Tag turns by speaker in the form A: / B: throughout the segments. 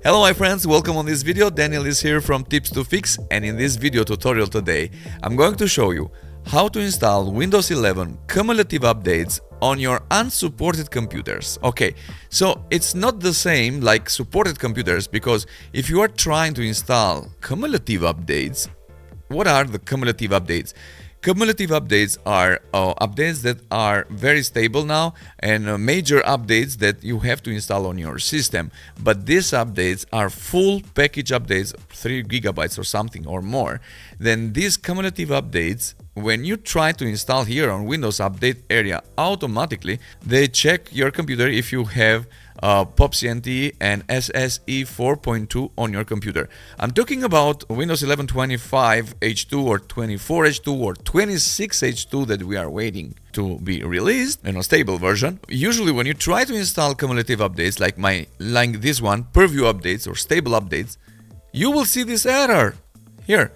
A: Hello my friends, welcome on this video. Daniel is here from Tips to Fix, and in this video tutorial today I'm going to show you how to install Windows 11 cumulative updates on your unsupported computers. Okay, so it's not the same like supported computers, because if you are trying to install cumulative updates, what are the cumulative updates? Cumulative updates are updates that are very stable now, and major updates that you have to install on your system. But these updates are full package updates, 3 gigabytes or something or more. Then these cumulative updates, when you try to install here on Windows Update area, automatically they check your computer if you have POP-CNT and SSE 4.2 on your computer. I'm talking about Windows 11 25H2 or 24H2 or 26H2 that we are waiting to be released in a stable version. Usually when you try to install cumulative updates like this one, preview updates or stable updates, you will see this error here.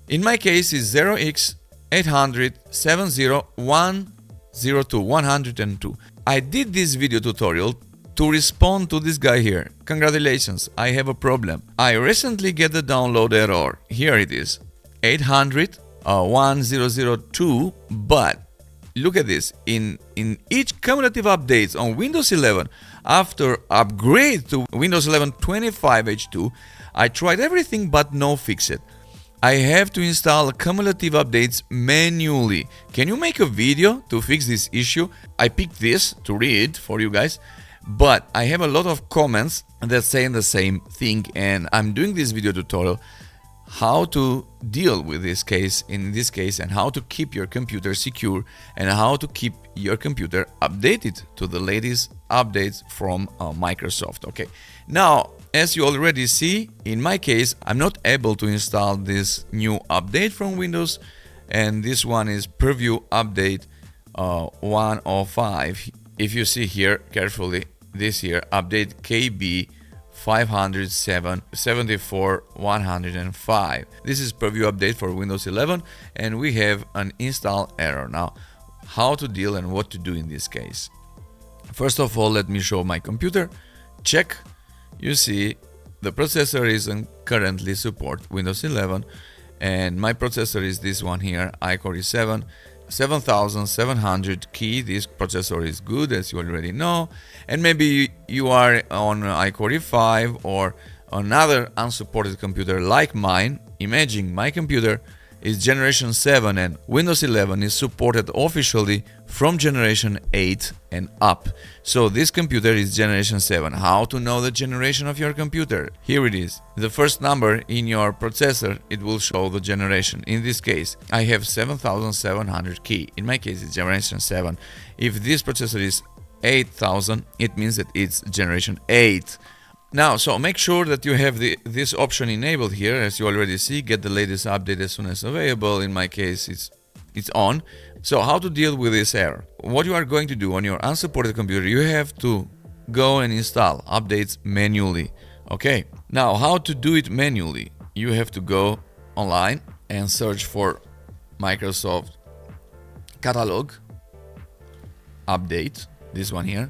A: In my case is 0x800-70-102. I did this video tutorial to respond to this guy here. Congratulations, I have a problem. I recently get the download error. Here it is, 800-1002, but look at this. In each cumulative updates on Windows 11, after upgrade to Windows 11 25H2, I tried everything but no fix it. I have to install cumulative updates manually. Can you make a video to fix this issue? I picked this to read for you guys, but I have a lot of comments that saying the same thing, and I'm doing this video tutorial how to deal with this case and how to keep your computer secure and how to keep your computer updated to the latest updates from Microsoft. Okay, now as you already see, in my case I'm not able to install this new update from Windows, and this one is preview update 105. If you see here carefully, this here update KB 507-74-105. This is preview update for Windows 11, and we have an install error. Now, how to deal and what to do in this case? First of all, let me show my computer. Check. You see the processor isn't currently support Windows 11, and my processor is this one here, iCore i7 7700 key. This processor is good, as you already know, and maybe you are on iCore i5 or another unsupported computer like mine. Imagine my computer is generation 7 and Windows 11 is supported officially from generation 8 and up. So this computer is generation 7. How to know the generation of your computer? Here it is. The first number in your processor, it will show the generation. In this case, I have 7700 key. In my case, it's generation 7. If this processor is 8000, it means that it's generation 8. Now, so make sure that you have this option enabled here. As you already see, get the latest update as soon as available. In my case, it's on. So how to deal with this error? What you are going to do on your unsupported computer, you have to go and install updates manually. Okay, now how to do it manually? You have to go online and search for Microsoft Catalog Update, this one here.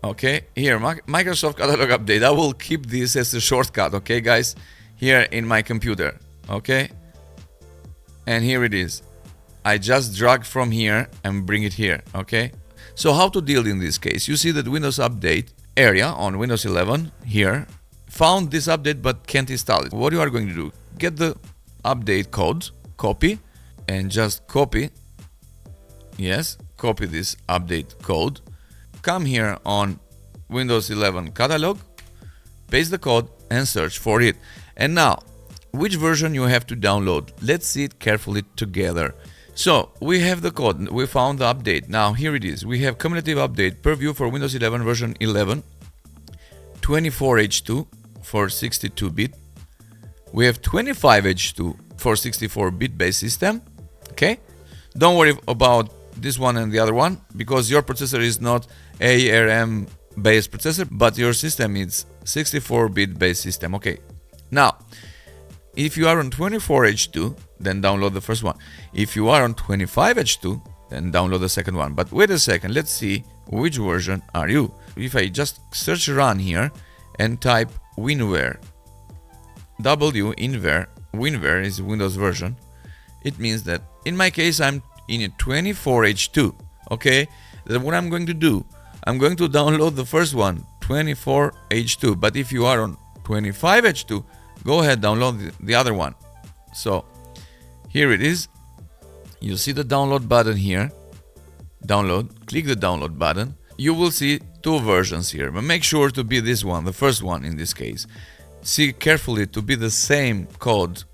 A: Okay, here, Microsoft Catalog Update. I will keep this as a shortcut, okay, guys, here in my computer, okay? And here it is. I just drag from here and bring it here, okay? So how to deal in this case? You see that Windows Update area on Windows 11 here found this update but can't install it. What you are going to do? Get the update code, copy, and just copy. Yes, copy this update code. Come here on Windows 11 catalog, paste the code and search for it. And now, which version you have to download? Let's see it carefully together. So we have the code, we found the update. Now here it is. We have cumulative update preview for Windows 11 version 11, 24H2 for 62-bit. We have 25H2 for 64-bit base system. Okay, don't worry about this one and the other one, because your processor is not ARM based processor, but your system is 64-bit based system. Okay, now if you are on 24H2, then download the first one. If you are on 25H2, then download the second one. But wait a second, let's see which version are you. If I just search run here and type WinWare. WinWare is Windows version. It means that in my case I'm in a 24H2. Okay, then what I'm going to do, I'm going to download the first one, 24H2. But if you are on 25H2, go ahead, download the other one. So here it is. You see the download button here. Download, click the download button. You will see two versions here, but make sure to be this one, the first one in this case. See carefully to be the same code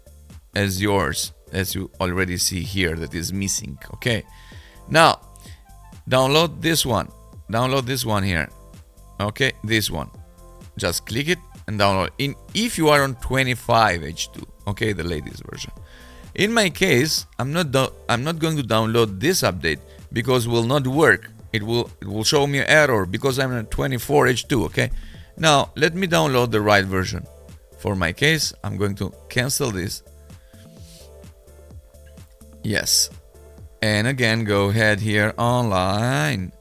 A: as yours, as you already see here that is missing. Okay, now download this one. Download this one here. Okay, this one. Just click it and download in if you are on 25H2. Okay, the latest version. In my case, I'm not going to download this update because it will not work. It will show me an error because I'm on 24H2. Okay, now let me download the right version. For my case, I'm going to cancel this. Yes, and again go ahead here, online,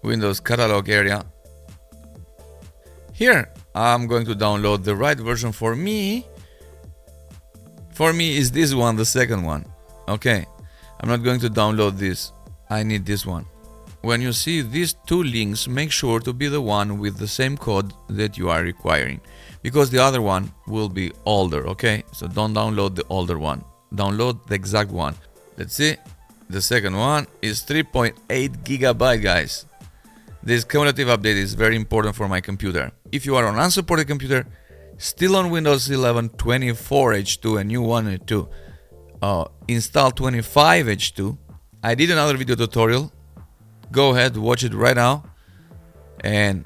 A: Windows catalog area. Here I'm going to download the right version for me. For me is this one, the second one. Okay, I'm not going to download this. I need this one. When you see these two links, make sure to be the one with the same code that you are requiring, because the other one will be older. Okay, so don't download the older one. Download the exact one. Let's see. The second one is 3.8 gigabyte, guys. This cumulative update is very important for my computer. If you are on unsupported computer, still on Windows 11 24H2 and you wanted to install 25H2, I did another video tutorial. Go ahead, watch it right now and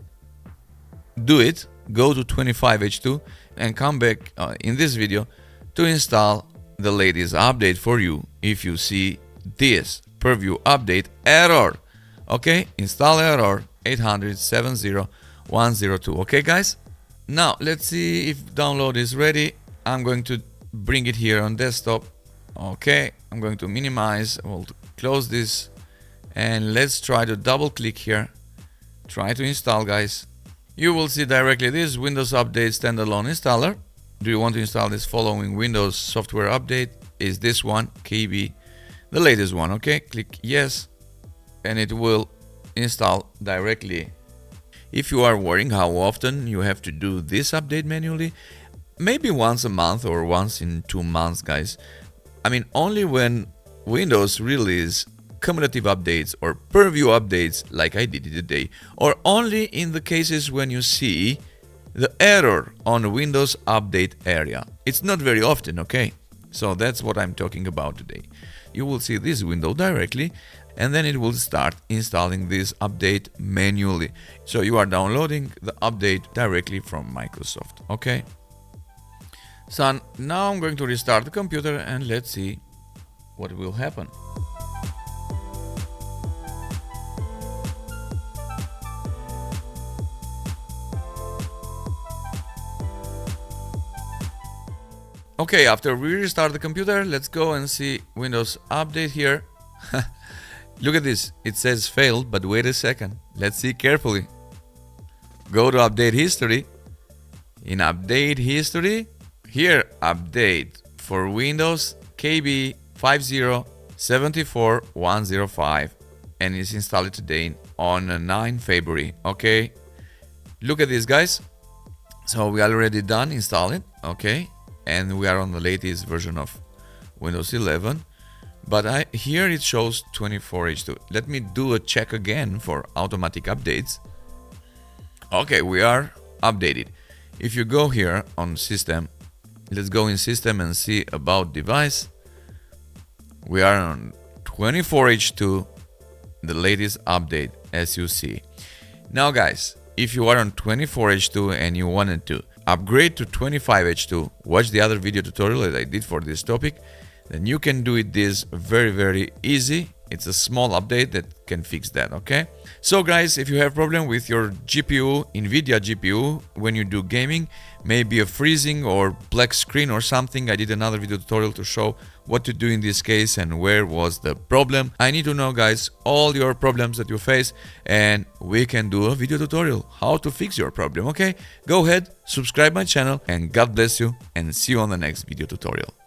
A: do it. Go to 25H2 and come back in this video to install the latest update for you. If you see this preview update error, okay, install error 800-70-102. Okay, guys, now let's see if download is ready. I'm going to bring it here on desktop. Okay, I'm going to minimize. We'll close this and let's try to double click here. Try to install, guys. You will see directly this Windows Update standalone installer. Do you want to install this following Windows software update? Is this one, KB, the latest one? Okay, click yes and it will install directly. If you are worrying how often you have to do this update manually, maybe once a month or once in 2 months, guys. I mean, only when Windows release cumulative updates or preview updates like I did today, or only in the cases when you see the error on Windows update area. It's not very often, okay? So that's what I'm talking about today. You will see this window directly and then it will start installing this update manually. So you are downloading the update directly from Microsoft, okay? So now I'm going to restart the computer and let's see what will happen. Okay, after we restart the computer, let's go and see Windows Update here. Look at this, it says failed, but wait a second. Let's see carefully. Go to Update History. In Update History, here update for Windows KB 5074105 and it's installed today on 9 February. Okay, look at this, guys. So we already done installing, okay, and we are on the latest version of Windows 11, but here it shows 24H2. Let me do a check again for automatic updates. Okay, we are updated. If you go here on system, let's go in system and see about device. We are on 24H2, the latest update, as you see. Now, guys, if you are on 24H2 and you wanted to upgrade to 25H2, watch the other video tutorial that I did for this topic, then you can do it this very easy. It's a small update that can fix that, okay? So guys, if you have problem with your GPU, NVIDIA GPU, when you do gaming, maybe a freezing or black screen or something, I did another video tutorial to show what to do in this case and where was the problem. I need to know, guys, all your problems that you face, and we can do a video tutorial how to fix your problem. Okay, go ahead, subscribe my channel, and God bless you, and see you on the next video tutorial.